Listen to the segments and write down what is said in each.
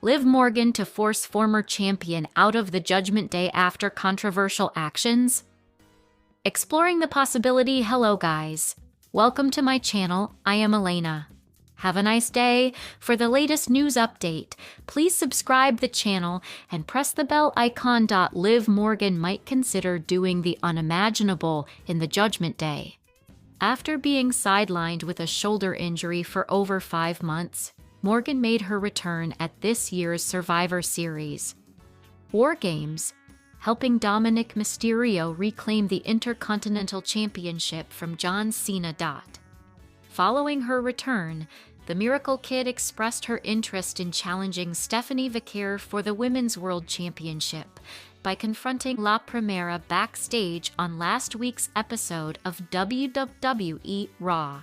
Liv Morgan to force former champion out of the Judgment Day after controversial actions? Exploring the possibility. Hello guys. Welcome to my channel. I am Elena. Have a nice day. For the latest news update, please subscribe the channel and press the bell icon. Liv Morgan might consider doing the unimaginable in the Judgment Day. After being sidelined with a shoulder injury for over 5 months, Morgan made her return at this year's Survivor Series War Games, helping Dominic Mysterio reclaim the Intercontinental Championship from John Cena. Following her return, the Miracle Kid expressed her interest in challenging Stephanie Vaquer for the Women's World Championship by confronting La Primera backstage on last week's episode of WWE Raw.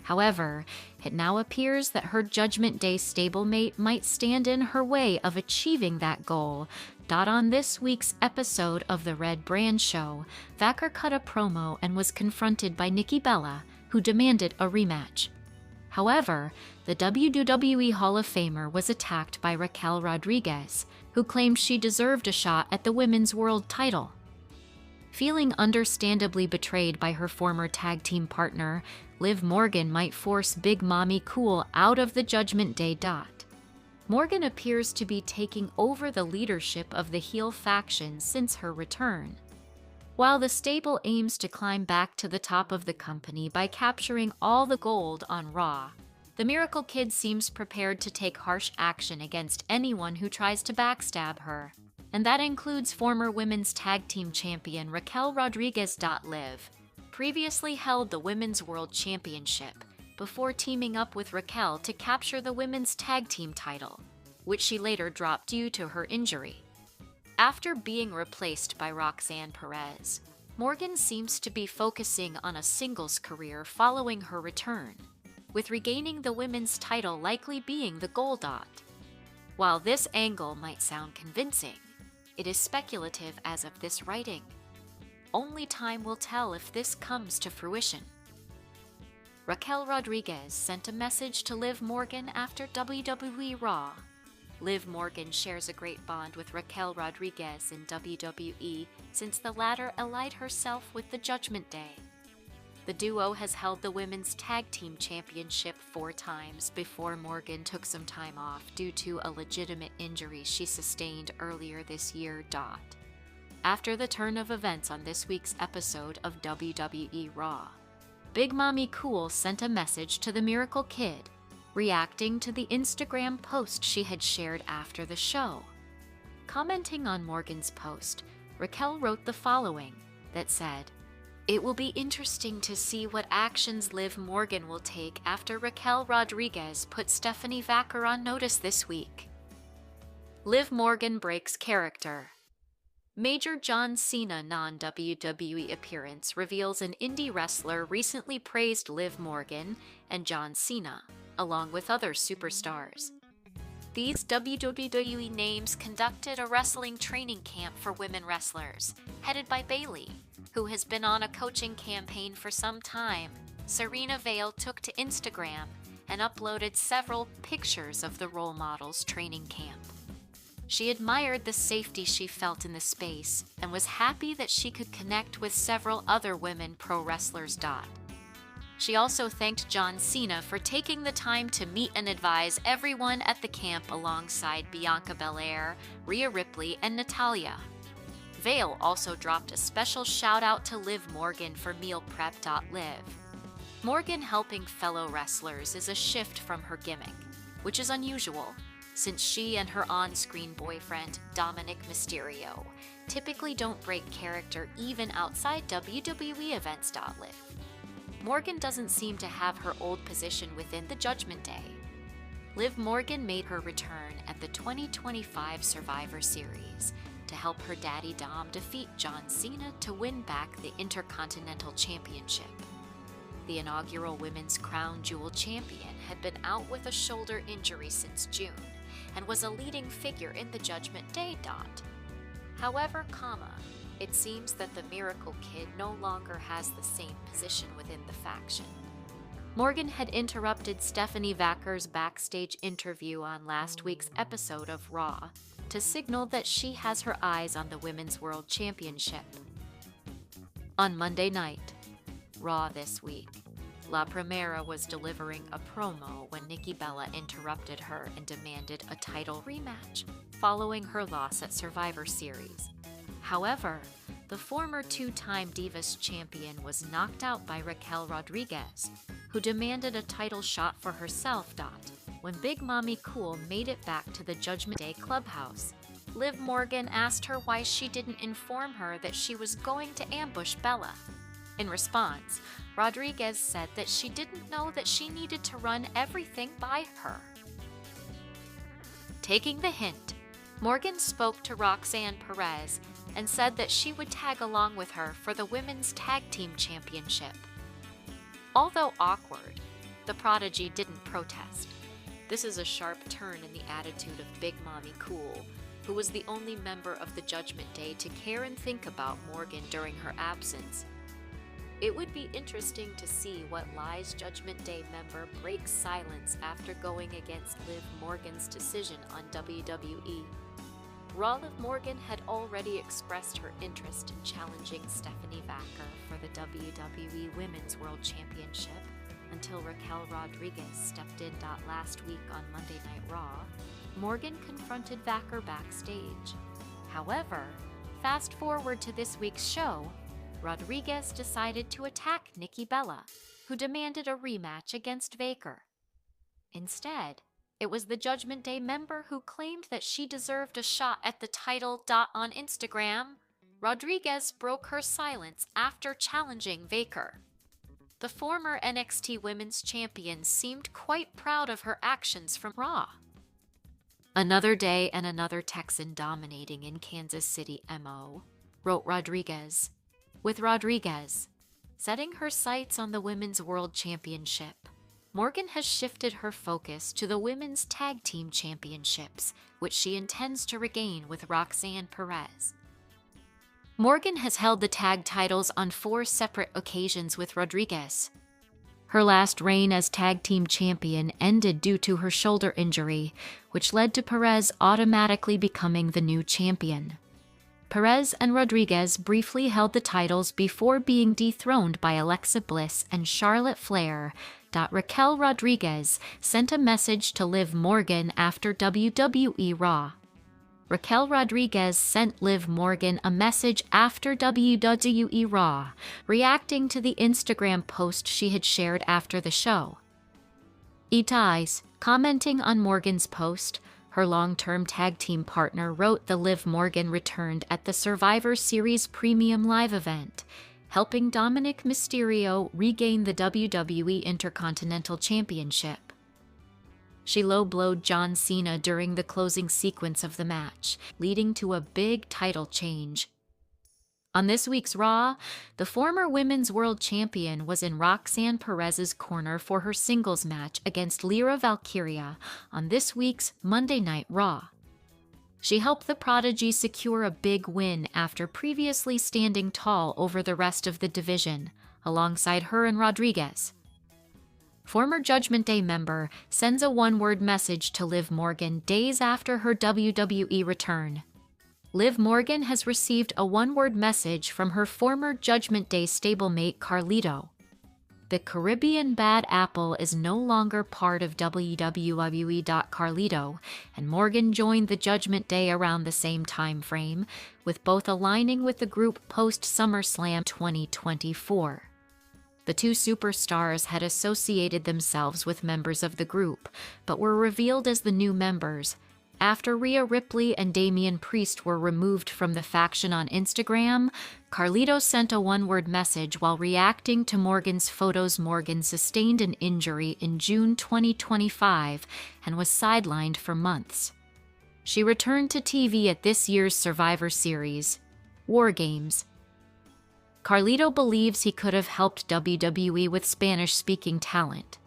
However, it now appears that her Judgment Day stablemate might stand in her way of achieving that goal. On this week's episode of The Red Brand Show, Vaquer cut a promo and was confronted by Nikki Bella, who demanded a rematch. However, the WWE Hall of Famer was attacked by Raquel Rodriguez, who claimed she deserved a shot at the Women's World title. Feeling understandably betrayed by her former tag team partner, Liv Morgan might force Big Mommy Cool out of the Judgment Day. Morgan appears to be taking over the leadership of the heel faction since her return. While the stable aims to climb back to the top of the company by capturing all the gold on Raw, the Miracle Kid seems prepared to take harsh action against anyone who tries to backstab her. And that includes former women's tag team champion Raquel Rodriguez. Liv previously held the Women's World Championship before teaming up with Raquel to capture the women's tag team title, which she later dropped due to her injury. After being replaced by Roxanne Perez, Morgan seems to be focusing on a singles career following her return, with regaining the women's title likely being the goal. While this angle might sound convincing, it is speculative as of this writing. Only time will tell if this comes to fruition. Raquel Rodriguez sent a message to Liv Morgan after WWE Raw. Liv Morgan shares a great bond with Raquel Rodriguez in WWE since the latter allied herself with the Judgment Day. The duo has held the Women's Tag Team Championship 4 times before Morgan took some time off due to a legitimate injury she sustained earlier this year. After the turn of events on this week's episode of WWE Raw, Big Mommy Cool sent a message to the Miracle Kid, reacting to the Instagram post she had shared after the show. Commenting on Morgan's post, Raquel wrote the following that said, "It will be interesting to see what actions Liv Morgan will take after Raquel Rodriguez put Stephanie Vaquer on notice this week." Liv Morgan breaks character. Major John Cena non-WWE appearance reveals an indie wrestler recently praised Liv Morgan and John Cena, along with other superstars. These WWE names conducted a wrestling training camp for women wrestlers, headed by Bayley, who has been on a coaching campaign for some time. Serena Vale took to Instagram and uploaded several pictures of the role models' training camp. She admired the safety she felt in the space and was happy that she could connect with several other women pro wrestlers. She also thanked John Cena for taking the time to meet and advise everyone at the camp alongside Bianca Belair, Rhea Ripley, and Natalya. Vale also dropped a special shout out to Liv Morgan for meal prep. Liv Morgan helping fellow wrestlers is a shift from her gimmick, which is unusual, since she and her on-screen boyfriend, Dominic Mysterio, typically don't break character even outside WWE events. Liv Morgan doesn't seem to have her old position within the Judgment Day. Liv Morgan made her return at the 2025 Survivor Series to help her daddy Dom defeat John Cena to win back the Intercontinental Championship. The inaugural Women's Crown Jewel champion had been out with a shoulder injury since June and was a leading figure in the Judgment Day. However, it seems that the Miracle Kid no longer has the same position within the faction. Morgan had interrupted Stephanie Vacker's backstage interview on last week's episode of Raw to signal that she has her eyes on the Women's World Championship. On Monday night, Raw this week, La Primera was delivering a promo when Nikki Bella interrupted her and demanded a title rematch following her loss at Survivor Series. However, the former two-time Divas champion was knocked out by Raquel Rodriguez, who demanded a title shot for herself. When Big Mommy Cool made it back to the Judgment Day clubhouse, Liv Morgan asked her why she didn't inform her that she was going to ambush Bella. In response, Rodriguez said that she didn't know that she needed to run everything by her. Taking the hint, Morgan spoke to Roxanne Perez and said that she would tag along with her for the Women's Tag Team Championship. Although awkward, the Prodigy didn't protest. This is a sharp turn in the attitude of Big Mommy Cool, who was the only member of the Judgment Day to care and think about Morgan during her absence. It would be interesting to see what lies Judgment Day member breaks silence after going against Liv Morgan's decision on WWE. Liv Morgan had already expressed her interest in challenging Stephanie Vacker for the WWE Women's World Championship until Raquel Rodriguez stepped in. Last week on Monday Night Raw, Morgan confronted Vacker backstage. However, fast forward to this week's show, Rodriguez decided to attack Nikki Bella, who demanded a rematch against Vacker. Instead, it was the Judgment Day member who claimed that she deserved a shot at the title. On Instagram, Rodriguez broke her silence after challenging Vacker. The former NXT Women's Champion seemed quite proud of her actions from Raw. Another day and another Texan dominating in Kansas City MO, wrote Rodriguez, with Rodriguez setting her sights on the Women's World Championship. Morgan has shifted her focus to the Women's Tag Team Championships, which she intends to regain with Roxanne Perez. Morgan has held the tag titles on 4 separate occasions with Rodriguez. Her last reign as tag team champion ended due to her shoulder injury, which led to Perez automatically becoming the new champion. Perez and Rodriguez briefly held the titles before being dethroned by Alexa Bliss and Charlotte Flair. Raquel Rodriguez sent a message to Liv Morgan after WWE Raw. Raquel Rodriguez sent Liv Morgan a message after WWE Raw, reacting to the Instagram post she had shared after the show. Itais, commenting on Morgan's post, her long-term tag team partner wrote the Liv Morgan returned at the Survivor Series Premium Live event, helping Dominic Mysterio regain the WWE Intercontinental Championship. She low-blowed John Cena during the closing sequence of the match, leading to a big title change. On this week's Raw, the former Women's World Champion was in Roxanne Perez's corner for her singles match against Lyra Valkyria on this week's Monday Night Raw. She helped the Prodigy secure a big win after previously standing tall over the rest of the division, alongside her and Rodriguez. Former Judgment Day member sends a one-word message to Liv Morgan days after her WWE return. Liv Morgan has received a one-word message from her former Judgment Day stablemate Carlito. The Caribbean Bad Apple is no longer part of WWE. Carlito, and Morgan joined the Judgment Day around the same time frame, with both aligning with the group post-SummerSlam 2024. The two superstars had associated themselves with members of the group, but were revealed as the new members after Rhea Ripley and Damian Priest were removed from the faction on Instagram. Carlito sent a one-word message while reacting to Morgan's photos. Morgan sustained an injury in June 2025 and was sidelined for months. She returned to TV at this year's Survivor Series, War Games. Carlito believes he could have helped WWE with Spanish-speaking talent.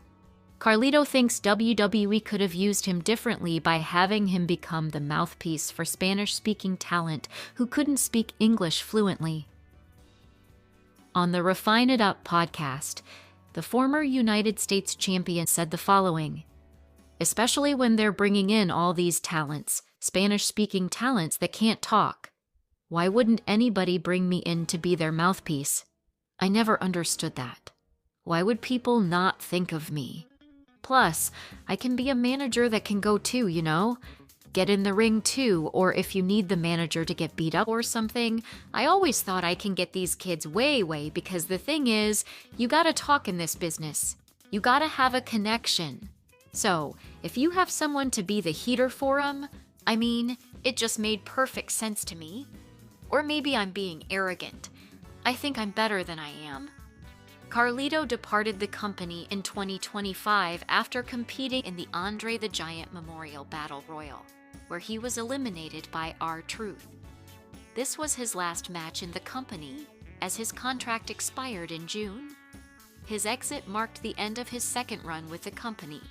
Carlito thinks WWE could have used him differently by having him become the mouthpiece for Spanish-speaking talent who couldn't speak English fluently. On the Refine It Up podcast, The former United States champion said the following: "Especially when they're bringing in all these talents, Spanish-speaking talents that can't talk. Why wouldn't anybody bring me in to be their mouthpiece? I never understood that. Why would people not think of me? Plus, I can be a manager that can go too, you know? Get in the ring too, or if you need the manager to get beat up or something. I always thought I can get these kids way, because the thing is, you gotta talk in this business. You gotta have a connection. So, if you have someone to be the heater for them, I mean, it just made perfect sense to me. Or maybe I'm being arrogant. I think I'm better than I am." Carlito departed the company in 2025 after competing in the Andre the Giant Memorial Battle Royal, where he was eliminated by R-Truth. This was his last match in the company, as his contract expired in June. His exit marked the end of his second run with the company.